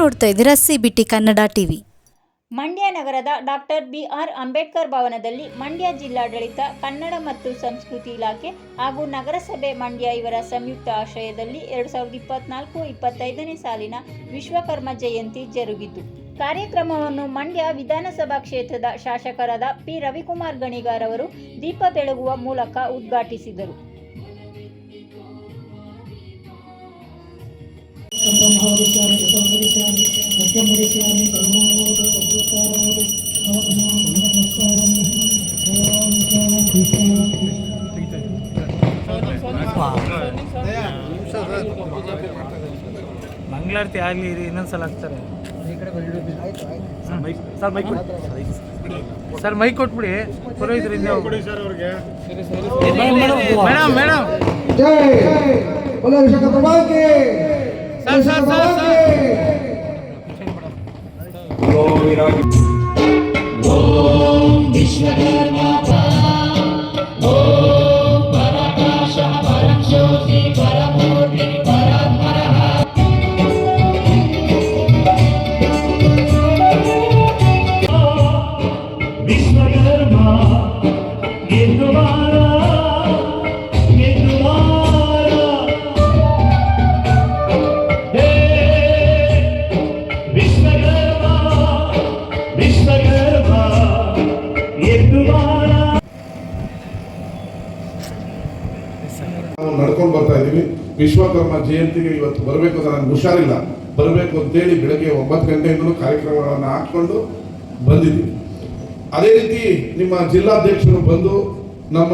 ನೋಡ್ತಾ ಇದ್ದೀರಾ CBT Kannada TV. Mandya ನಗರದ ಡಾಕ್ಟರ್ BR ಅಂಬೇಡ್ಕರ್ ಭವನದಲ್ಲಿ ಮಂಡ್ಯ ಜಿಲ್ಲಾಡಳಿತ, ಕನ್ನಡ ಮತ್ತು ಸಂಸ್ಕೃತಿ ಇಲಾಖೆ ಹಾಗೂ ನಗರಸಭೆ ಮಂಡ್ಯ ಇವರ ಸಂಯುಕ್ತ ಆಶ್ರಯದಲ್ಲಿ 2024-25ನೇ ಸಾಲಿನ ವಿಶ್ವಕರ್ಮ ಜಯಂತಿ ಜರುಗಿತು. ಕಾರ್ಯಕ್ರಮವನ್ನು ಮಂಡ್ಯ ವಿಧಾನಸಭಾ ಕ್ಷೇತ್ರದ ಶಾಸಕರಾದ P. ರವಿಕುಮಾರ್ ಗಣಿಗಾರ್ ಅವರು ದೀಪ ಬೆಳಗುವ ಮೂಲಕ ಉದ್ಘಾಟಿಸಿದರು. ಮಂಗಳಾರತಿ ಆಗಲಿ ಇನ್ನೊಂದ್ಸಲ ಆಗ್ತಾರೆ ಸರ್ ಮೈಕ್ ಕೊಟ್ಬಿಡಿ ಪುರೋಹಿತರಿಂದ ಮೇಡಮ್ ಮೇಡಮ್ ನಡ್ಕೊಂಡು ಬರ್ತಾ ಇದೀವಿ. ವಿಶ್ವಕರ್ಮ ಜಯಂತಿಗೆ ಇವತ್ತು ಬರಬೇಕು ಅಂತ ನನಗೆ ಹುಷಾರಿಲ್ಲ, ಬರಬೇಕು ಅಂತೇಳಿ ಬೆಳಗ್ಗೆ 9 ಗಂಟೆಯಿಂದಲೂ ಕಾರ್ಯಕ್ರಮಗಳನ್ನು ಹಾಕೊಂಡು ಬಂದಿದ್ವಿ. ಅದೇ ರೀತಿ ನಿಮ್ಮ ಜಿಲ್ಲಾಧ್ಯಕ್ಷರು ಬಂದು ನಮ್ಮ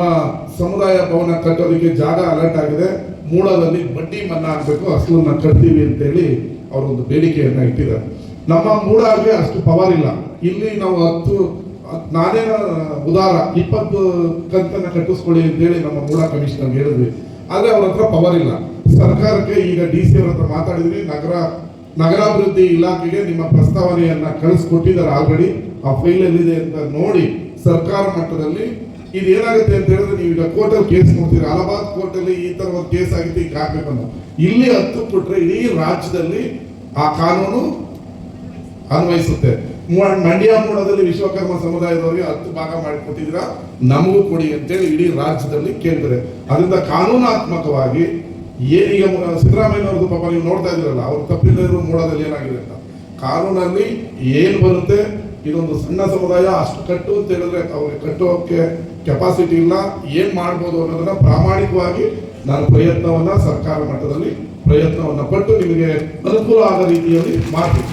ಸಮುದಾಯ ಭವನ ಕಟ್ಟೋದಕ್ಕೆ ಜಾಗ ಅಲರ್ಟ್ ಆಗಿದೆ, ಮೂಡದಲ್ಲಿ ಬಡ್ಡಿ ಮನ್ನಾ ಆಗಬೇಕು, ಅಸಲನ್ನ ಕಟ್ತೀವಿ ಅಂತೇಳಿ ಅವರೊಂದು ಬೇಡಿಕೆಯನ್ನು ಇಟ್ಟಿದ್ದಾರೆ. ನಮ್ಮ ಮೂಡಾಗೆ ಅಷ್ಟು ಪವರ್ ಇಲ್ಲ. ಇಲ್ಲಿ ನಾವು 10 ನಾನೇ ಉದಾರ 20 ಕಂತನ್ನ ಕಟ್ಟಿಸ್ಕೊಳ್ಳಿ ಅಂತೇಳಿ ನಮ್ಮ ಮೂಡ ಕಮಿಷನರ್ ಹೇಳಿದ್ವಿ. ಆದ್ರೆ ಅವ್ರ ಹತ್ರ ಪವರ್ ಇಲ್ಲ. ಸರ್ಕಾರಕ್ಕೆ ಈಗ DC ಅವ್ರ ಹತ್ರ ಮಾತಾಡಿದ್ವಿ. ನಗರಾಭಿವೃದ್ಧಿ ಇಲಾಖೆಗೆ ನಿಮ್ಮ ಪ್ರಸ್ತಾವನೆಯನ್ನ ಕಳಿಸ್ಕೊಟ್ಟಿದ್ದಾರೆ ಆಲ್ರೆಡಿ. ಆ ಫೈಲ್ ಎಲ್ಲಿದೆ ಅಂತ ನೋಡಿ ಸರ್ಕಾರ ಮಟ್ಟದಲ್ಲಿ ಇದೇನಾಗುತ್ತೆ ಅಂತ ಹೇಳಿದ್ರೆ, ನೀವು ಈಗ ಕೋರ್ಟಲ್ಲಿ ಕೇಸ್ ನೋಡ್ತೀರಿ, ಅಲಹಾಬಾದ್ ಕೋರ್ಟಲ್ಲಿ ಈ ತರ ಒಂದು ಕೇಸ್ ಆಗಿತ್ತು, ಈಗ ಹಾಕ್ಬೇಕಂತ ಇಲ್ಲಿ 10 ಕೊಟ್ರೆ ಇಡೀ ರಾಜ್ಯದಲ್ಲಿ ಆ ಕಾನೂನು ಅನ್ವಯಿಸುತ್ತೆ. ಮಂಡ್ಯ ಮೂಡದಲ್ಲಿ ವಿಶ್ವಕರ್ಮ ಸಮುದಾಯದವರಿಗೆ 10 ಭಾಗ ಮಾಡಿಕೊಟ್ಟಿದ್ದೀರಾ, ನಮಗೂ ಕೊಡಿ ಅಂತೇಳಿ ಇಡೀ ರಾಜ್ಯದಲ್ಲಿ ಕೇಳಿದ್ರೆ, ಅದರಿಂದ ಕಾನೂನಾತ್ಮಕವಾಗಿ ಏನೀಗ ಸಿದ್ದರಾಮಯ್ಯನವ್ರದ್ದು ಪಾಪ ನೀವು ನೋಡ್ತಾ ಇದ್ದೀರಲ್ಲ, ಅವ್ರು ತಪ್ಪಿಲ್ಲದಿರೋ ಮೂಡದಲ್ಲಿ ಏನಾಗಿದೆ ಅಂತ ಕಾನೂನಲ್ಲಿ ಏನ್ ಬರುತ್ತೆ. ಇದೊಂದು ಸಣ್ಣ ಸಮುದಾಯ, ಅಷ್ಟು ಕಟ್ಟು ಅಂತ ಹೇಳಿದ್ರೆ ಅವ್ರಿಗೆ ಕಟ್ಟೋಕೆ ಕೆಪಾಸಿಟಿ ಇಲ್ಲ, ಏನ್ ಮಾಡ್ಬೋದು ಅನ್ನೋದನ್ನ ಪ್ರಾಮಾಣಿಕವಾಗಿ ನಾನು ಪ್ರಯತ್ನವನ್ನ ಸರ್ಕಾರ ಮಟ್ಟದಲ್ಲಿ ಪ್ರಯತ್ನವನ್ನ ಪಟ್ಟು ನಿಮಗೆ ಅನುಕೂಲ ಆದ ರೀತಿಯಲ್ಲಿ ಮಾಡ್ತೀನಿ.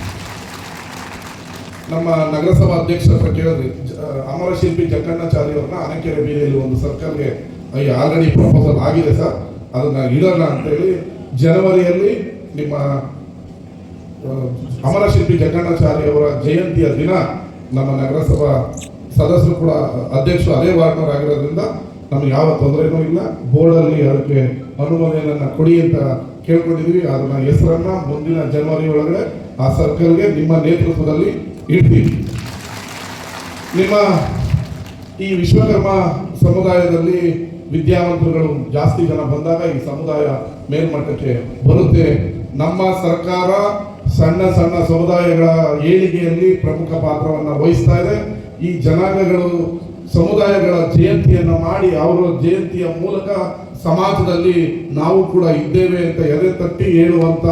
ನಮ್ಮ ನಗರಸಭಾ ಅಧ್ಯಕ್ಷರ ಕೇಳಿದ್ರಿ, ಅಮರ ಶಿಲ್ಪಿ ಜಕ್ಕಣ್ಣಾಚಾರಿ ಅವ್ರನ್ನ ಅನಕೆರೆ ಬೀದಿಯಲ್ಲಿ ಒಂದು ಸರ್ಕಲ್ಗೆ ಆಲ್ರೆಡಿ ಪ್ರಪೋಸಲ್ ಆಗಿದೆ ಸರ್, ಅದನ್ನ ಇಡೋಣ ಅಂತೇಳಿ ಜನವರಿಯಲ್ಲಿ ನಿಮ್ಮ ಅಮರ ಶಿಲ್ಪಿ ಜಕ್ಕಣ್ಣಾಚಾರಿ ಅವರ ಜಯಂತಿಯ ದಿನ ನಮ್ಮ ನಗರಸಭಾ ಸದಸ್ಯರು ಕೂಡ ಅಧ್ಯಕ್ಷರು ಅದೇ ವಾರ್ಡ್ನವರಾಗಿರೋದ್ರಿಂದ ನಮ್ಗೆ ಯಾವ ತೊಂದರೆನೂ ಇಲ್ಲ. ಬೋರ್ಡಲ್ಲಿ ಅದಕ್ಕೆ ಅನುಮೋದನೆಯನ್ನ ಕೊಡಿ ಅಂತ ಕೇಳ್ಕೊಂಡಿದ್ವಿ. ಅದನ್ನ ಹೆಸರನ್ನ ಮುಂದಿನ ಜನವರಿ ಒಳಗಡೆ ಆ ಸರ್ಕಲ್ಗೆ ನಿಮ್ಮ ನೇತೃತ್ವದಲ್ಲಿ ಇಡ್ತೀವಿ. ನಿಮ್ಮ ಈ ವಿಶ್ವಕರ್ಮ ಸಮುದಾಯದಲ್ಲಿ ವಿದ್ಯಾವಂತರುಗಳು ಜಾಸ್ತಿ ಜನ ಬಂದಾಗ ಈ ಸಮುದಾಯ ಮೇಲ್ಮಟ್ಟಕ್ಕೆ ಬರುತ್ತೆ. ನಮ್ಮ ಸರ್ಕಾರ ಸಣ್ಣ ಸಣ್ಣ ಸಮುದಾಯಗಳ ಏಳಿಗೆಯಲ್ಲಿ ಪ್ರಮುಖ ಪಾತ್ರವನ್ನು ವಹಿಸ್ತಾ ಇದೆ. ಈ ಜನಾಂಗಗಳು ಸಮುದಾಯಗಳ ಜಯಂತಿಯನ್ನ ಮಾಡಿ ಅವರ ಜಯಂತಿಯ ಮೂಲಕ ಸಮಾಜದಲ್ಲಿ ನಾವು ಕೂಡ ಇದ್ದೇವೆ ಅಂತ ಎದೆ ತಟ್ಟಿ ಹೇಳುವಂತ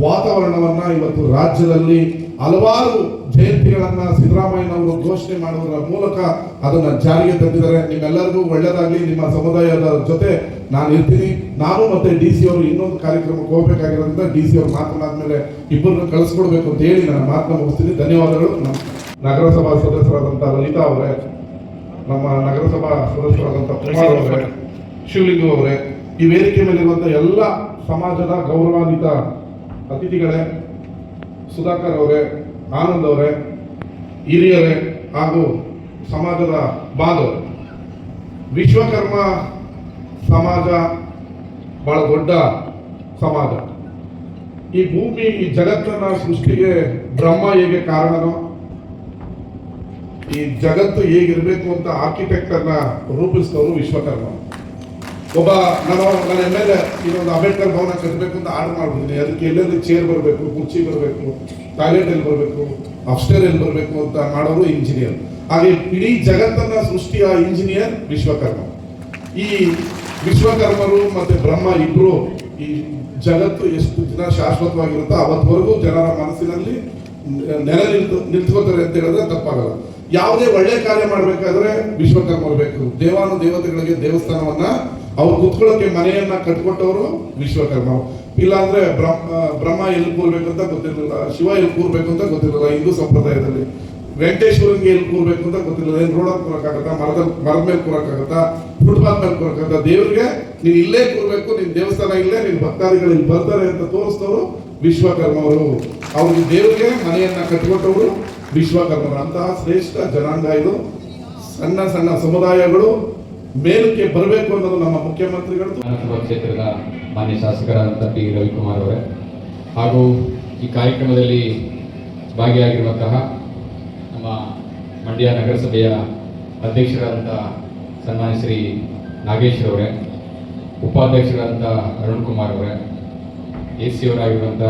ವಾತಾವರಣವನ್ನ ಇವತ್ತು ರಾಜ್ಯದಲ್ಲಿ ಹಲವಾರು ಜಯಂತಿಗಳನ್ನ ಸಿದ್ದರಾಮಯ್ಯನವರು ಘೋಷಣೆ ಮಾಡುವುದರ ಮೂಲಕ ಅದನ್ನ ಜಾರಿಗೆ ತಂದಿದ್ದಾರೆ. ನಿಮ್ಮೆಲ್ಲರಿಗೂ ಒಳ್ಳೆಯದಾಗಲಿ. ನಿಮ್ಮ ಸಮುದಾಯದ ಜೊತೆ ನಾನು ಇರ್ತೀನಿ. ನಾನು ಮತ್ತೆ DC ಅವರು ಇನ್ನೊಂದು ಕಾರ್ಯಕ್ರಮಕ್ಕೆ ಹೋಗ್ಬೇಕಾಗಿರೋದ್ರಿಂದ DC ಅವರು ಮಾತನಾದ್ಮೇಲೆ ಇಬ್ಬರನ್ನು ಕಳಿಸ್ಕೊಡ್ಬೇಕು ಅಂತ ಹೇಳಿ ನಾನು ಮಾತನ್ನ ಮುಗಿಸ್ತೀನಿ. ಧನ್ಯವಾದಗಳು. ನಗರಸಭಾ ಸದಸ್ಯರಾದಂಥ ಲಲಿತಾ ಅವರೇ, ನಮ್ಮ ನಗರಸಭಾ ಸದಸ್ಯರಾದಂಥ ಕುಮಾರ್ ಅವರೇ, ಶಿವಲಿಂಗು ಅವರೇ, ಈ ವೇದಿಕೆ ಮೇಲಿರುವಂಥ ಎಲ್ಲ ಸಮಾಜದ ಗೌರವಾನ್ವಿತ ಅತಿಥಿಗಳೇ, ಸುಧಾಕರ್ ಅವರೇ, ಆನಂದ್ ಅವರೇ, ಹಿರಿಯರೇ ಹಾಗೂ ಸಮಾಜದ ಬಾಂಧವರು, ವಿಶ್ವಕರ್ಮ ಸಮಾಜ ಬಹಳ ದೊಡ್ಡ ಸಮಾಜ. ಈ ಭೂಮಿ, ಈ ಜಗತ್ತನ್ನ ಸೃಷ್ಟಿಗೆ ಬ್ರಹ್ಮ ಹೇಗೆ ಕಾರಣನೋ, ಈ ಜಗತ್ತು ಹೇಗಿರ್ಬೇಕು ಅಂತ ಆರ್ಕಿಟೆಕ್ಟ್ ಅನ್ನ ರೂಪಿಸಿದವರು ವಿಶ್ವಕರ್ಮ. ಒಬ್ಬ ನನ್ನ MLA ಇದೊಂದು ಅಂಬೇಡ್ಕರ್ ಭವನ ಕಟ್ಟಬೇಕು ಅಂತ ಆರ್ಡರ್ ಮಾಡ್ಬಿಟ್ಟಿದ್ದೀನಿ. ಅದಕ್ಕೆ ಎಲ್ಲೆಲ್ಲಿ ಚೇರ್ ಬರಬೇಕು, ಕುರ್ಚಿ ಬರಬೇಕು, ಟಾಯ್ಲೆಟ್ ಎಲ್ಲಿ ಬರಬೇಕು, ಅಪ್ಸ್ಟೇರ್ ಎಲ್ಲಿ ಬರಬೇಕು ಅಂತ ಮಾಡೋರು ಇಂಜಿನಿಯರ್. ಹಾಗೆ ಇಡೀ ಜಗತ್ತನ್ನ ಸೃಷ್ಟಿಯ ಇಂಜಿನಿಯರ್ ವಿಶ್ವಕರ್ಮ. ಈ ವಿಶ್ವಕರ್ಮರು ಮತ್ತೆ ಬ್ರಹ್ಮ ಇಬ್ರು ಈ ಜಗತ್ತು ಎಷ್ಟು ದಿನ ಶಾಶ್ವತವಾಗಿರುತ್ತೋ ಅವತ್ತವರೆಗೂ ಜನರ ಮನಸ್ಸಿನಲ್ಲಿ ನೆಲೆ ನಿಂತ್ಕೋತಾರೆ ಅಂತ ಹೇಳಿದ್ರೆ ತಪ್ಪಾಗಲ್ಲ. ಯಾವುದೇ ಒಳ್ಳೆ ಕಾರ್ಯ ಮಾಡಬೇಕಾದ್ರೆ ವಿಶ್ವಕರ್ಮರು ಬೇಕು. ದೇವತೆಗಳಿಗೆ ದೇವಸ್ಥಾನವನ್ನ ಅವ್ರು ಕುತ್ಕೊಳ್ಳೋಕೆ ಮನೆಯನ್ನ ಕಟ್ಕೊಟ್ಟವರು ವಿಶ್ವಕರ್ಮ. ಇಲ್ಲಾಂದ್ರೆ ಬ್ರಹ್ಮ ಎಲ್ಲಿ ಕೂರ್ಬೇಕಂತ ಗೊತ್ತಿರಲಿಲ್ಲ, ಶಿವ ಎಲ್ಲಿ ಕೂರ್ಬೇಕು ಅಂತ ಗೊತ್ತಿರಲಿಲ್ಲ. ಹಿಂದೂ ಸಂಪ್ರದಾಯದಲ್ಲಿ ವೆಂಕಟೇಶ್ವರನ್ಗೆ ಎಲ್ಲಿ ಕೂರ್ಬೇಕು ಅಂತ ಗೊತ್ತಿರಲಿಲ್ಲ. ಏನ್ ರೋಡ್ ಕೂರಕ್ಕಾಗತ್ತಾ, ಮರದ ಮೇಲೆ ಕೂರಕ್ಕಾಗತ್ತಾ, ಫುಟ್ಪಾತ್ ಮೇಲೆ ಕೂರಕ್ಕಾಗತ್ತಾ? ದೇವ್ರಿಗೆ ನೀನ್ ಇಲ್ಲೇ ಕೂರ್ಬೇಕು, ನಿನ್ ದೇವಸ್ಥಾನ ಇಲ್ಲೇ, ನಿನ್ ಭಕ್ತಾದಿಗಳು ಇಲ್ಲಿ ಬರ್ತಾರೆ ಅಂತ ತೋರಿಸಿದವರು ವಿಶ್ವಕರ್ಮವರು. ಅವ್ರಿಗೆ ದೇವರಿಗೆ ಮನೆಯನ್ನ ಕಟ್ಟಿಕೊಟ್ಟವರು ವಿಶ್ವಕರ್ಮರು. ಅಂತಹ ಶ್ರೇಷ್ಠ ಜನಾಂಗ ಇದು. ಸಣ್ಣ ಸಣ್ಣ ಸಮುದಾಯಗಳು ಮೇಲಕ್ಕೆ ಬರಬೇಕು ಅನ್ನೋದು ನಮ್ಮ ಮುಖ್ಯಮಂತ್ರಿಗಳು. ವಿಧಾನಸಭಾ ಕ್ಷೇತ್ರದ ಮಾನ್ಯ ಶಾಸಕರಾದಂಥ ಪಿ ರವಿಕುಮಾರ್ ಅವರೇ ಹಾಗೂ ಈ ಕಾರ್ಯಕ್ರಮದಲ್ಲಿ ಭಾಗಿಯಾಗಿರುವಂತಹ ನಮ್ಮ ಮಂಡ್ಯ ನಗರಸಭೆಯ ಅಧ್ಯಕ್ಷರಾದಂಥ ಸನ್ಮಾನ್ಯ ಶ್ರೀ ನಾಗೇಶ್ ಅವರೇ, ಉಪಾಧ್ಯಕ್ಷರಾದಂಥ ಅರುಣ್ ಕುಮಾರ್ ಅವರೇ, AC ಅವರಾಗಿರುವಂಥ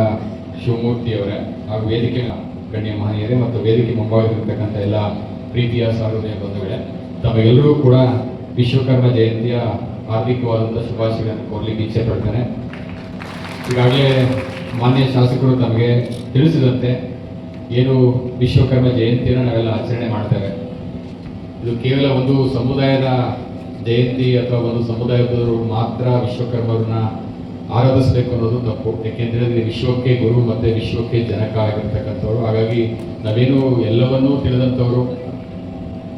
ಶಿವಮೂರ್ತಿ ಅವರೇ ಹಾಗೂ ವೇದಿಕೆ ಗಣ್ಯ ಮಹನೀಯರೇ ಮತ್ತು ವೇದಿಕೆ ಮುಂಭಾಗದಲ್ಲಿರ್ತಕ್ಕಂಥ ಎಲ್ಲ ಪ್ರೀತಿಯ ಸಾರ್ವಜನಿಕ ಬಂಧುಗಳೇ, ತಮಗೆಲ್ಲರೂ ಕೂಡ ವಿಶ್ವಕರ್ಮ ಜಯಂತಿಯ ಹಾರ್ದಿಕವಾದಂಥ ಶುಭಾಶಯಗಳನ್ನು ಕೋರಲಿಕ್ಕೆ ಇಚ್ಛೆ ಪಡ್ತೇನೆ. ಈಗಾಗಲೇ ಮಾನ್ಯ ಶಾಸಕರು ತಮಗೆ ತಿಳಿಸಿದಂತೆ ಏನು ವಿಶ್ವಕರ್ಮ ಜಯಂತಿಯನ್ನು ನಾವೆಲ್ಲ ಆಚರಣೆ ಮಾಡ್ತೇವೆ. ಇದು ಕೇವಲ ಒಂದು ಸಮುದಾಯದ ಜಯಂತಿ ಅಥವಾ ಒಂದು ಸಮುದಾಯದವರು ಮಾತ್ರ ವಿಶ್ವಕರ್ಮರನ್ನ ಆರಾಧಿಸಬೇಕು ಅನ್ನೋದು ತಪ್ಪು. ಯಾಕೆಂತೇಳಿದ್ರೆ ವಿಶ್ವಕ್ಕೆ ಗುರು ಮತ್ತೆ ವಿಶ್ವಕ್ಕೆ ಜನಕ ಆಗಿರ್ತಕ್ಕಂಥವ್ರು. ಹಾಗಾಗಿ ನಾವೇನು ಎಲ್ಲವನ್ನೂ ತಿಳಿದಂಥವ್ರು,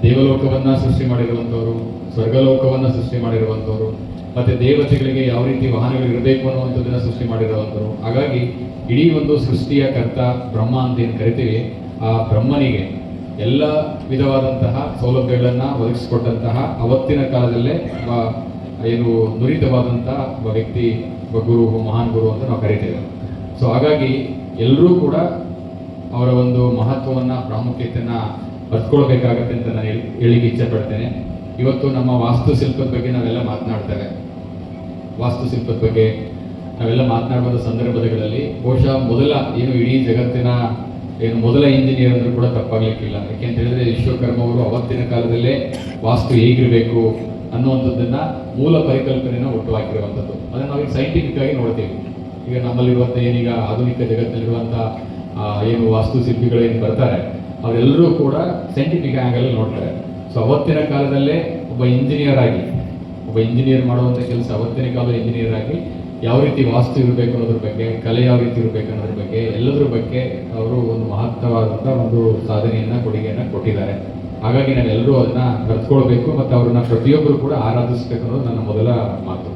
ದೇವಲೋಕವನ್ನ ಸೃಷ್ಟಿ ಮಾಡಿರುವಂಥವ್ರು, ಸ್ವರ್ಗಲೋಕವನ್ನ ಸೃಷ್ಟಿ ಮಾಡಿರುವಂಥವ್ರು, ಮತ್ತೆ ದೇವತೆಗಳಿಗೆ ಯಾವ ರೀತಿ ವಾಹನಗಳು ಇರಬೇಕು ಅನ್ನುವಂಥದ್ದನ್ನ ಸೃಷ್ಟಿ ಮಾಡಿರುವಂಥವ್ರು. ಹಾಗಾಗಿ ಇಡೀ ಒಂದು ಸೃಷ್ಟಿಯ ಕರ್ತ ಬ್ರಹ್ಮ ಅಂತ ಏನು ಕರಿತೀವಿ, ಆ ಬ್ರಹ್ಮನಿಗೆ ಎಲ್ಲ ವಿಧವಾದಂತಹ ಸೌಲಭ್ಯಗಳನ್ನು ಒದಗಿಸಿಕೊಟ್ಟಂತಹ ಅವತ್ತಿನ ಕಾಲದಲ್ಲೇ ಏನು ನುರಿತವಾದಂತಹ ಒಬ್ಬ ವ್ಯಕ್ತಿ, ಒಬ್ಬ ಗುರು, ಮಹಾನ್ ಗುರು ಅಂತ ನಾವು ಕರಿತೇವೆ. ಸೊ ಹಾಗಾಗಿ ಎಲ್ಲರೂ ಕೂಡ ಅವರ ಒಂದು ಮಹತ್ವವನ್ನು, ಪ್ರಾಮುಖ್ಯತೆಯನ್ನು ಅರ್ಥಕೊಳ್ಬೇಕಾಗತ್ತೆ ಅಂತ ನಾನು ಹೇಳಿಕ್ಕೆ ಇಚ್ಛೆ ಪಡ್ತೇನೆ. ಇವತ್ತು ನಮ್ಮ ವಾಸ್ತುಶಿಲ್ಪದ ಬಗ್ಗೆ ನಾವೆಲ್ಲ ಮಾತನಾಡ್ತೇವೆ. ವಾಸ್ತುಶಿಲ್ಪದ ಬಗ್ಗೆ ನಾವೆಲ್ಲ ಮಾತನಾಡುವ ಸಂದರ್ಭಗಳಲ್ಲಿ ಬಹುಶಃ ಮೊದಲ ಏನು ಇಡೀ ಜಗತ್ತಿನ ಏನು ಮೊದಲ ಇಂಜಿನಿಯರ್ ಅಂದ್ರೂ ಕೂಡ ತಪ್ಪಾಗ್ಲಿಕ್ಕಿಲ್ಲ. ಯಾಕೆಂತ ಹೇಳಿದ್ರೆ ವಿಶ್ವಕರ್ಮ ಅವರು ಅವತ್ತಿನ ಕಾಲದಲ್ಲೇ ವಾಸ್ತು ಹೇಗಿರಬೇಕು ಅನ್ನುವಂಥದ್ದನ್ನ ಮೂಲ ಪರಿಕಲ್ಪನೆಯನ್ನು ಹುಟ್ಟುಹಾಕಿರುವಂಥದ್ದು. ಅದನ್ನು ನಾವೀಗ ಸೈಂಟಿಫಿಕ್ ಆಗಿ ನೋಡ್ತೀವಿ. ಈಗ ನಮ್ಮಲ್ಲಿರುವಂಥ ಏನೀಗ ಆಧುನಿಕ ಜಗತ್ತಿನಲ್ಲಿರುವಂಥ ಏನು ವಾಸ್ತುಶಿಲ್ಪಿಗಳು ಏನು ಬರ್ತಾರೆ ಅವರೆಲ್ಲರೂ ಕೂಡ ಸೈಂಟಿಫಿಕ್ ಆ್ಯಂಗಲ್ ನೋಡ್ತಾರೆ. ಸೊ ಅವತ್ತಿನ ಕಾಲದಲ್ಲೇ ಒಬ್ಬ ಇಂಜಿನಿಯರ್ ಮಾಡುವಂಥ ಕೆಲಸ, ಅವತ್ತಿನ ಕಾಲದ ಇಂಜಿನಿಯರ್ ಆಗಿ ಯಾವ ರೀತಿ ವಾಸ್ತು ಇರಬೇಕು ಅನ್ನೋದ್ರ ಬಗ್ಗೆ, ಕಲೆ ಯಾವ ರೀತಿ ಇರಬೇಕು ಅನ್ನೋದ್ರ ಬಗ್ಗೆ, ಎಲ್ಲದರ ಬಗ್ಗೆ ಅವರು ಒಂದು ಮಹತ್ತರವಾದಂಥ ಒಂದು ಸಾಧನೆಯನ್ನು, ಕೊಡುಗೆಯನ್ನು ಕೊಟ್ಟಿದ್ದಾರೆ. ಹಾಗಾಗಿ ನಾವೆಲ್ಲರೂ ಅದನ್ನ ಅರ್ಥಕೊಳ್ಬೇಕು ಮತ್ತು ಅವ್ರನ್ನ ಪ್ರತಿಯೊಬ್ಬರು ಕೂಡ ಆರಾಧಿಸಬೇಕು ಅನ್ನೋದು ನನ್ನ ಮೊದಲ ಮಾತು.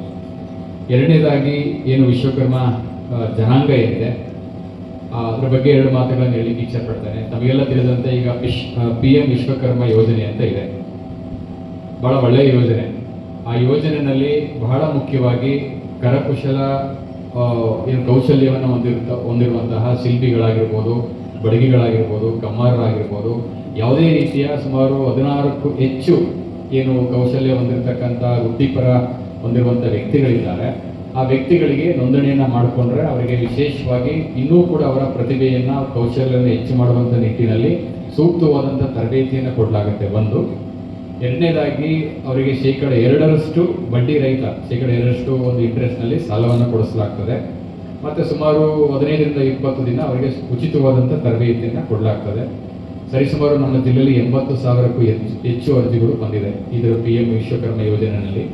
ಎರಡನೇದಾಗಿ ಏನು ವಿಶ್ವಕರ್ಮ ಜನಾಂಗ ಏನಿದೆ ಅದ್ರ ಬಗ್ಗೆ ಎರಡು ಮಾತುಗಳನ್ನು ಹೇಳಲಿಕ್ಕೆ ಇಚ್ಛೆ ಪಡ್ತೇನೆ. ನಮಗೆಲ್ಲ ತಿಳಿದಂತೆ ಈಗ PM ವಿಶ್ವಕರ್ಮ ಯೋಜನೆ ಅಂತ ಇದೆ. ಬಹಳ ಒಳ್ಳೆಯ ಯೋಜನೆ. ಆ ಯೋಜನೆಯಲ್ಲಿ ಬಹಳ ಮುಖ್ಯವಾಗಿ ಕರಕುಶಲ ಏನು ಕೌಶಲ್ಯವನ್ನು ಹೊಂದಿರುವಂತಹ ಶಿಲ್ಪಿಗಳಾಗಿರ್ಬೋದು, ಬಡಗಿಗಳಾಗಿರ್ಬೋದು, ಕಮ್ಮಾರರಾಗಿರ್ಬೋದು, ಯಾವುದೇ ರೀತಿಯ ಸುಮಾರು 16ಕ್ಕೂ ಹೆಚ್ಚು ಏನು ಕೌಶಲ್ಯ ಹೊಂದಿರತಕ್ಕಂಥ ವೃತ್ತಿಪರ ಹೊಂದಿರುವಂಥ ವ್ಯಕ್ತಿಗಳಿದ್ದಾರೆ. ಆ ವ್ಯಕ್ತಿಗಳಿಗೆ ನೋಂದಣಿಯನ್ನು ಮಾಡಿಕೊಂಡ್ರೆ ಅವರಿಗೆ ವಿಶೇಷವಾಗಿ ಇನ್ನೂ ಕೂಡ ಅವರ ಪ್ರತಿಭೆಯನ್ನು, ಕೌಶಲ್ಯವನ್ನು ಹೆಚ್ಚು ಮಾಡುವಂಥ ನಿಟ್ಟಿನಲ್ಲಿ ಸೂಕ್ತವಾದಂಥ ತರಬೇತಿಯನ್ನು ಕೊಡಲಾಗುತ್ತೆ ಒಂದು. ಎರಡನೇದಾಗಿ ಅವರಿಗೆ 2% ಬಡ್ಡಿ ರಹಿತ, 2% ಒಂದು ಇಂಟ್ರೆಸ್ಟ್ನಲ್ಲಿ ಸಾಲವನ್ನು ಕೊಡಿಸಲಾಗ್ತದೆ. ಮತ್ತು ಸುಮಾರು 15ರಿಂದ 20 ದಿನ ಅವರಿಗೆ ಉಚಿತವಾದಂಥ ತರಬೇತಿಯನ್ನು ಕೊಡಲಾಗ್ತದೆ. ಸರಿಸುಮಾರು ನಮ್ಮ ಜಿಲ್ಲೆಯಲ್ಲಿ 80,000ಕ್ಕೂ ಹೆಚ್ಚು ಅರ್ಜಿಗಳು ಬಂದಿದೆ ಇದರ PM ವಿಶ್ವಕರ್ಮ ಯೋಜನೆಯಲ್ಲಿ.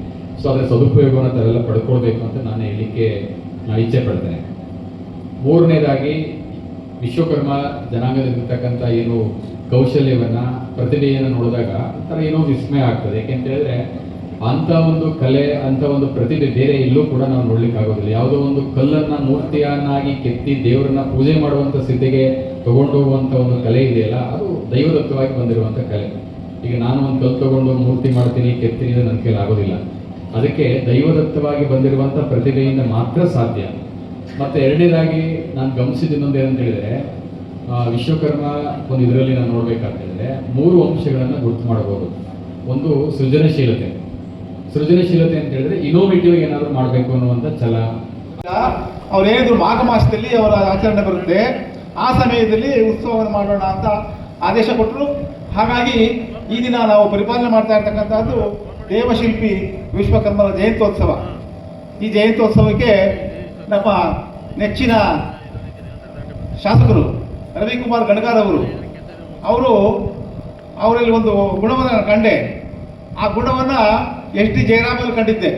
ಸೊ ಅದರ ಸದುಪಯೋಗವನ್ನು ತಾವೆಲ್ಲ ಪಡ್ಕೊಳ್ಬೇಕು ಅಂತ ನಾನು ಹೇಳಲಿಕ್ಕೆ ಇಚ್ಛೆ ಪಡ್ತೇನೆ. ಮೂರನೇದಾಗಿ ವಿಶ್ವಕರ್ಮ ಜನಾಂಗದಲ್ಲಿರ್ತಕ್ಕಂಥ ಏನು ಕೌಶಲ್ಯವನ್ನು, ಪ್ರತಿಭೆಯನ್ನು ನೋಡಿದಾಗ ಒಂಥರ ಏನೋ ವಿಸ್ಮಯ ಆಗ್ತದೆ. ಯಾಕೆಂತ ಹೇಳಿದ್ರೆ ಅಂಥ ಒಂದು ಕಲೆ, ಅಂಥ ಒಂದು ಪ್ರತಿಭೆ ಬೇರೆ ಎಲ್ಲೂ ಕೂಡ ನಾವು ನೋಡ್ಲಿಕ್ಕೆ ಆಗೋದಿಲ್ಲ. ಯಾವುದೋ ಒಂದು ಕಲ್ಲನ್ನು ಮೂರ್ತಿಯನ್ನಾಗಿ ಕೆತ್ತಿ ದೇವರನ್ನ ಪೂಜೆ ಮಾಡುವಂಥ ಸ್ಥಿತಿಗೆ ತಗೊಂಡು ಹೋಗುವಂಥ ಒಂದು ಕಲೆ ಇದೆಯಲ್ಲ, ಅದು ದೈವದತ್ತವಾಗಿ ಬಂದಿರುವಂಥ ಕಲೆ. ಈಗ ನಾನು ಒಂದು ಕಲ್ಲು ತಗೊಂಡು ಮೂರ್ತಿ ಮಾಡ್ತೀನಿ, ಕೆತ್ತೀನಿ, ನನ್ನ ಕೈಲಿ ಆಗೋದಿಲ್ಲ. ಅದಕ್ಕೆ ದೈವದತ್ತವಾಗಿ ಬಂದಿರುವಂಥ ಪ್ರತಿಭೆಯಿಂದ ಮಾತ್ರ ಸಾಧ್ಯ. ಮತ್ತು ಎರಡನೇದಾಗಿ ನಾನು ಗಮನಿಸಿದ ಇನ್ನೊಂದು ಏನಂತ ಹೇಳಿದರೆ, ವಿಶ್ವಕರ್ಮ ಒಂದು ಇದರಲ್ಲಿ ನಾವು ನೋಡ್ಬೇಕಾಅಂತ ಹೇಳಿದ್ರೆ 3 ಅಂಶಗಳನ್ನು ಗುರುತು ಮಾಡಬಹುದು. ಒಂದು ಸೃಜನಶೀಲತೆ ಅಂತ ಹೇಳಿದ್ರೆ ಇನೋವೇಟಿವ್ ಏನಾದರೂ ಮಾಡಬೇಕು ಅನ್ನುವಂಥ ಛಲ. ಅವ್ರು ಹೇಳಿದ್ರು ಮಾಘ ಮಾಸದಲ್ಲಿ ಅವರ ಆಚರಣೆ ಬರುತ್ತೆ. ಆ ಸಮಯದಲ್ಲಿ ಉತ್ಸವವನ್ನು ಮಾಡೋಣ ಅಂತ ಆದೇಶ ಕೊಟ್ಟರು. ಹಾಗಾಗಿ ಈ ದಿನ ನಾವು ಪರಿಪಾಲನೆ ಮಾಡ್ತಾ ಇರ್ತಕ್ಕಂಥದ್ದು ದೇವಶಿಲ್ಪಿ ವಿಶ್ವಕರ್ಮರ ಜಯಂತ್ಯೋತ್ಸವ. ಈ ಜಯಂತ್ಯೋತ್ಸವಕ್ಕೆ ನಮ್ಮ ನೆಚ್ಚಿನ ಶಾಸಕರು ರವಿಕುಮಾರ್ ಗಣಗಾರ್ ಅವರಲ್ಲಿ ಒಂದು ಗುಣವನ್ನು ನಾನು ಕಂಡೆ. ಆ ಗುಣವನ್ನು ಎಸ್ ಡಿ ಜಯರಾಮಲ್ಲಿ ಕಂಡಿದ್ದೆ.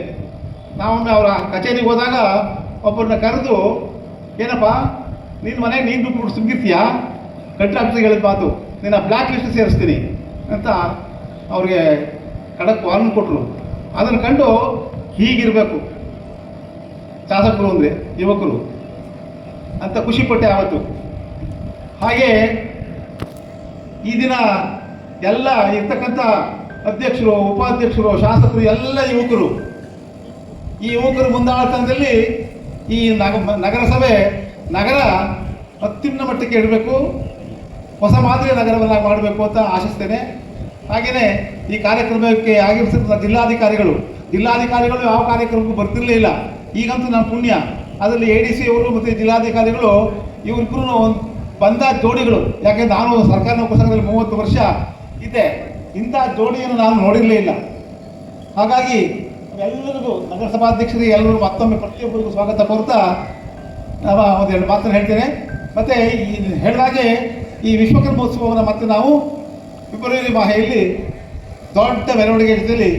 ನಾವೊಮ್ಮೆ ಅವರ ಕಚೇರಿಗೆ ಹೋದಾಗ ಒಬ್ಬರನ್ನ ಕರೆದು, ಏನಪ್ಪ ನಿನ್ನ ಮನೆಗೆ ನೀನು ದುಡ್ಡು ಸುಮ್ಗಿರ್ತೀಯಾ, ಕಂಟ್ರಾಕ್ಟ್ರಿಗೆ ಹೇಳಿದ ಮಾತು, ನಿನ್ನ ಬ್ಲ್ಯಾಕ್ ಲಿಸ್ಟ್ ಸೇರಿಸ್ತೀನಿ ಅಂತ ಅವ್ರಿಗೆ ಖಡಕ್ ವಾರ್ನ್ ಕೊಟ್ಟರು. ಅದನ್ನು ಕಂಡು ಹೀಗಿರಬೇಕು ಶಾಸಕರು ಅಂದರೆ ಯುವಕರು ಅಂತ ಖುಷಿಪಟ್ಟೆ ಆವತ್ತು. ಹಾಗೆ ಈ ದಿನ ಎಲ್ಲ ಇರ್ತಕ್ಕಂಥ ಅಧ್ಯಕ್ಷರು, ಉಪಾಧ್ಯಕ್ಷರು, ಶಾಸಕರು ಎಲ್ಲ ಯುವಕರು. ಈ ಯುವಕರು ಮುಂದಾಳತನದಲ್ಲಿ ಈ ನಗರಸಭೆ ನಗರ ಅತ್ಯುನ್ನತ ಮಟ್ಟಕ್ಕೆ ಇಡಬೇಕು, ಹೊಸ ಮಾದರಿಯ ನಗರವನ್ನು ಮಾಡಬೇಕು ಅಂತ ಆಶಿಸ್ತೇನೆ. ಹಾಗೆಯೇ ಈ ಕಾರ್ಯಕ್ರಮಕ್ಕೆ ಆಗಿರ್ತಕ್ಕಂಥ ಜಿಲ್ಲಾಧಿಕಾರಿಗಳು ಯಾವ ಕಾರ್ಯಕ್ರಮಕ್ಕೂ ಬರ್ತಿರಲೇ ಇಲ್ಲ. ಈಗಂತೂ ನಮ್ಮ ಪುಣ್ಯ, ಅದರಲ್ಲಿ ADC ಅವರು ಮತ್ತು ಜಿಲ್ಲಾಧಿಕಾರಿಗಳು ಇವರಿಬ್ಬರು ಬಂದ ಜೋಡಿಗಳು. ಯಾಕೆಂದ್ರೆ ನಾನು ಸರ್ಕಾರಿ ನೌಕರ ಸಂಘದಲ್ಲಿ 30 ವರ್ಷ ಇದ್ದೆ, ಇಂಥ ಜೋಡಿಯನ್ನು ನಾನು ನೋಡಿರಲೇ ಇಲ್ಲ. ಹಾಗಾಗಿ ಎಲ್ಲರಿಗೂ ನಗರಸಭಾಧ್ಯಕ್ಷರಿಗೆ ಎಲ್ಲರಿಗೂ ಮತ್ತೊಮ್ಮೆ ಪ್ರತಿಯೊಬ್ಬರಿಗೂ ಸ್ವಾಗತ ಕೋರ್ತಾ ಒಂದೆರಡು ಮಾತನ್ನು ಹೇಳ್ತೇನೆ. ಮತ್ತು ಈ ಹೇಳಿದಾಗೆ ಈ ವಿಶ್ವಕರ್ಮೋತ್ಸವವನ್ನು ಮತ್ತೆ ನಾವು ಫೆಬ್ರವರಿ ಮಾಹೆಯಲ್ಲಿ ದೊಡ್ಡ ಮೆರವಣಿಗೆ ಜೊತೆಯಲ್ಲಿ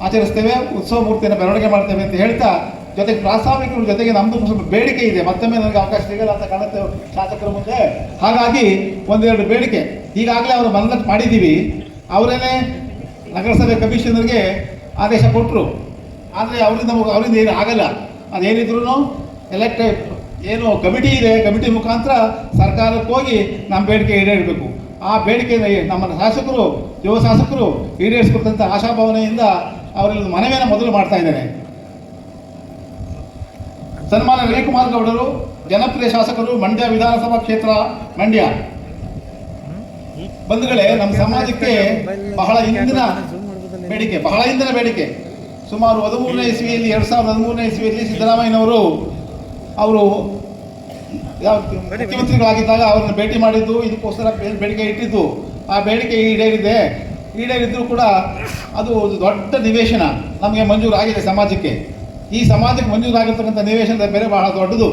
ಆಚರಿಸ್ತೇವೆ, ಉತ್ಸವ ಮೂರ್ತಿಯನ್ನು ಮೆರವಣಿಗೆ ಮಾಡ್ತೇವೆ ಅಂತ ಹೇಳ್ತಾ, ಜೊತೆಗೆ ಪ್ರಾಸ್ತಾವಿಕರ ಜೊತೆಗೆ ನಮ್ಮದು ಸ್ವಲ್ಪ ಬೇಡಿಕೆ ಇದೆ. ಮತ್ತೊಮ್ಮೆ ನನಗೆ ಅವಕಾಶ ಸಿಗಲ್ಲ ಅಂತ ಕಾಣುತ್ತೆ ಶಾಸಕರ ಮುಂದೆ. ಹಾಗಾಗಿ ಒಂದೆರಡು ಬೇಡಿಕೆ ಈಗಾಗಲೇ ಅವರು ಮನದಟ್ಟು ಮಾಡಿದ್ದೀವಿ. ಅವರೇನೆ ನಗರಸಭೆ ಕಮಿಷನರ್ಗೆ ಆದೇಶ ಕೊಟ್ಟರು. ಆದರೆ ಅವರಿಂದ ಏನು ಆಗಲ್ಲ. ಅದೇನಿದ್ರು ಏನು ಕಮಿಟಿ ಇದೆ, ಕಮಿಟಿ ಮುಖಾಂತರ ಸರ್ಕಾರಕ್ಕೆ ಹೋಗಿ ನಮ್ಮ ಬೇಡಿಕೆ ಈಡೇರಬೇಕು. ಆ ಬೇಡಿಕೆಯನ್ನು ನಮ್ಮ ಶಾಸಕರು, ಯುವ ಶಾಸಕರು ಈಡೇರಿಸ್ಕೊಟ್ಟಂಥ ಆಶಾಭಾವನೆಯಿಂದ ಅವರಲ್ಲಿ ಮನವಿಯನ್ನು ಮೊದಲು ಮಾಡ್ತಾ ಇದ್ದೇನೆ. ಸನ್ಮಾನ ರವಿಕುಮಾರ್ ಗೌಡರು, ಜನಪ್ರಿಯ ಶಾಸಕರು, ಮಂಡ್ಯ ವಿಧಾನಸಭಾ ಕ್ಷೇತ್ರ ಮಂಡ್ಯ. ಬಂಧುಗಳೇ, ನಮ್ಮ ಸಮಾಜಕ್ಕೆ ಬಹಳ ಹಿಂದಿನ ಬೇಡಿಕೆ ಸುಮಾರು 13ನೇ ಇಸ್ವಿಯಲ್ಲಿ 2013ನೇ ಇಸ್ವಿಯಲ್ಲಿ ಸಿದ್ದರಾಮಯ್ಯನವರು ಅವರು ಮುಖ್ಯಮಂತ್ರಿಗಳಾಗಿದ್ದಾಗ ಅವರನ್ನು ಭೇಟಿ ಮಾಡಿದ್ದು, ಇದಕ್ಕೋಸ್ಕರ ಬೇಡಿಕೆ ಇಟ್ಟಿದ್ದು. ಆ ಬೇಡಿಕೆ ಈಡೇರಿದ್ದರೂ ಕೂಡ ಅದು ದೊಡ್ಡ ನಿವೇಶನ ನಮಗೆ ಮಂಜೂರಾಗಿದೆ ಸಮಾಜಕ್ಕೆ. ಈ ಸಮಾಜಕ್ಕೆ ಮಂಜೂರಾಗಿರ್ತಕ್ಕಂಥ ನಿವೇಶನದ ಬೆಲೆ ಬಹಳ ದೊಡ್ಡದು.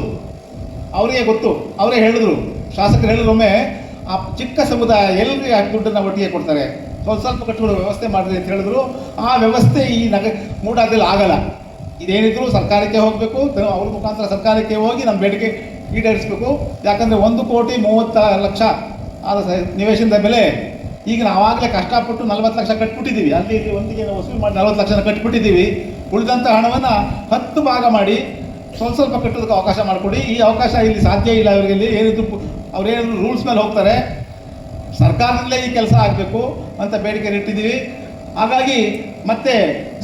ಅವರಿಗೆ ಗೊತ್ತು, ಅವರೇ ಹೇಳಿದ್ರು, ಶಾಸಕರು ಹೇಳಿದ್ರೊಮ್ಮೆ, ಆ ಚಿಕ್ಕ ಸಮುದಾಯ ಎಲ್ಲರಿಗೆ ದುಡ್ಡನ್ನು ಒಟ್ಟಿಗೆ ಕೊಡ್ತಾರೆ, ಸ್ವಲ್ಪ ಕಟ್ಟುಗಳು ವ್ಯವಸ್ಥೆ ಮಾಡಿರಿ ಅಂತ ಹೇಳಿದ್ರು. ಆ ವ್ಯವಸ್ಥೆ ಈ ಮೂಡಾದಲ್ಲಿ ಆಗಲ್ಲ. ಇದೇನಿದ್ರು ಸರ್ಕಾರಕ್ಕೆ ಹೋಗಬೇಕು, ಅವ್ರ ಮುಖಾಂತರ ಸರ್ಕಾರಕ್ಕೆ ಹೋಗಿ ನಮ್ಮ ಬೇಡಿಕೆ ಈಡೇರಿಸಬೇಕು. ಯಾಕಂದರೆ 1,30,00,000 ಆದ ನಿವೇಶನದ ಬೆಲೆ. ಈಗ ನಾವಾಗಲೇ ಕಷ್ಟಪಟ್ಟು 40 ಲಕ್ಷ ಕಟ್ಬಿಟ್ಟಿದ್ದೀವಿ. ಅಲ್ಲಿ ಒಂದಿಗೆ ವಸೂಲು ಮಾಡಿ 40 ಲಕ್ಷನ ಕಟ್ಬಿಟ್ಟಿದ್ದೀವಿ. ಉಳಿದಂಥ ಹಣವನ್ನು 10 ಭಾಗ ಮಾಡಿ ಸ್ವಲ್ಪ ಕಟ್ಟೋದಕ್ಕೆ ಅವಕಾಶ ಮಾಡಿಕೊಡಿ. ಈ ಅವಕಾಶ ಇಲ್ಲಿ ಸಾಧ್ಯ ಇಲ್ಲ. ಅವರಿಗೆ ಏನಿದ್ರು ಅವ್ರೇನಾದ್ರು ರೂಲ್ಸ್ ಮೇಲೆ ಹೋಗ್ತಾರೆ. ಸರ್ಕಾರದಲ್ಲೇ ಈ ಕೆಲಸ ಆಗಬೇಕು ಅಂತ ಬೇಡಿಕೆ ಇಟ್ಟಿದ್ದೀವಿ. ಹಾಗಾಗಿ ಮತ್ತೆ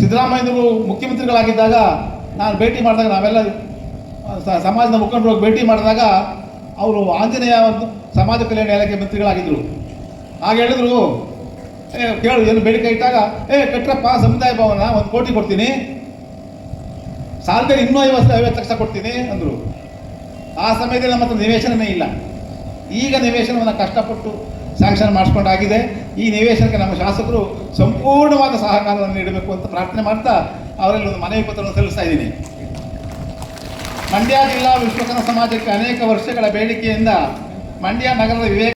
ಸಿದ್ದರಾಮಯ್ಯನವರು ಮುಖ್ಯಮಂತ್ರಿಗಳಾಗಿದ್ದಾಗ ನಾನು ಭೇಟಿ ಮಾಡಿದಾಗ, ನಾವೆಲ್ಲ ಸಮಾಜದ ಮುಖಂಡರು ಭೇಟಿ ಮಾಡಿದಾಗ, ಅವರು ಆಂಜನೇಯ ಒಂದು ಸಮಾಜ ಕಲ್ಯಾಣ ಇಲಾಖೆ ಮಂತ್ರಿಗಳಾಗಿದ್ದರು. ಆಗ ಹೇಳಿದ್ರು, ಕೇಳು ಏನು ಬೇಡಿಕೆ ಇಟ್ಟಾಗ, ಕಟ್ರಪ್ಪ ಸಮುದಾಯ ಭವನ 1 ಕೋಟಿ ಕೊಡ್ತೀನಿ, ಸಾಲದಲ್ಲಿ ಇನ್ನೂ 50 ಲಕ್ಷ ಕೊಡ್ತೀನಿ ಅಂದರು. ಆ ಸಮಯದಲ್ಲಿ ನಮ್ಮ ಹತ್ರ ನಿವೇಶನವೇ ಇಲ್ಲ. ಈಗ ನಿವೇಶನವನ್ನು ಕಷ್ಟಪಟ್ಟು ಸ್ಯಾಂಕ್ಷನ್ ಮಾಡಿಸ್ಕೊಂಡಾಗಿದೆ. ಈ ನಿವೇಶನಕ್ಕೆ ನಮ್ಮ ಶಾಸಕರು ಸಂಪೂರ್ಣವಾದ ಸಹಕಾರವನ್ನು ನೀಡಬೇಕು ಅಂತ ಪ್ರಾರ್ಥನೆ ಮಾಡ್ತಾ ಅವರಲ್ಲಿ ಒಂದು ಮನವಿ ಪತ್ರವನ್ನು ಸಲ್ಲಿಸ್ತಾ ಇದ್ದೀನಿ. ಮಂಡ್ಯ ಜಿಲ್ಲಾ ವಿಶ್ವಕರ್ಮ ಸಮಾಜಕ್ಕೆ ಅನೇಕ ವರ್ಷಗಳ ಬೇಡಿಕೆಯಿಂದ ಮಂಡ್ಯ ನಗರದ ವಿವೇಕ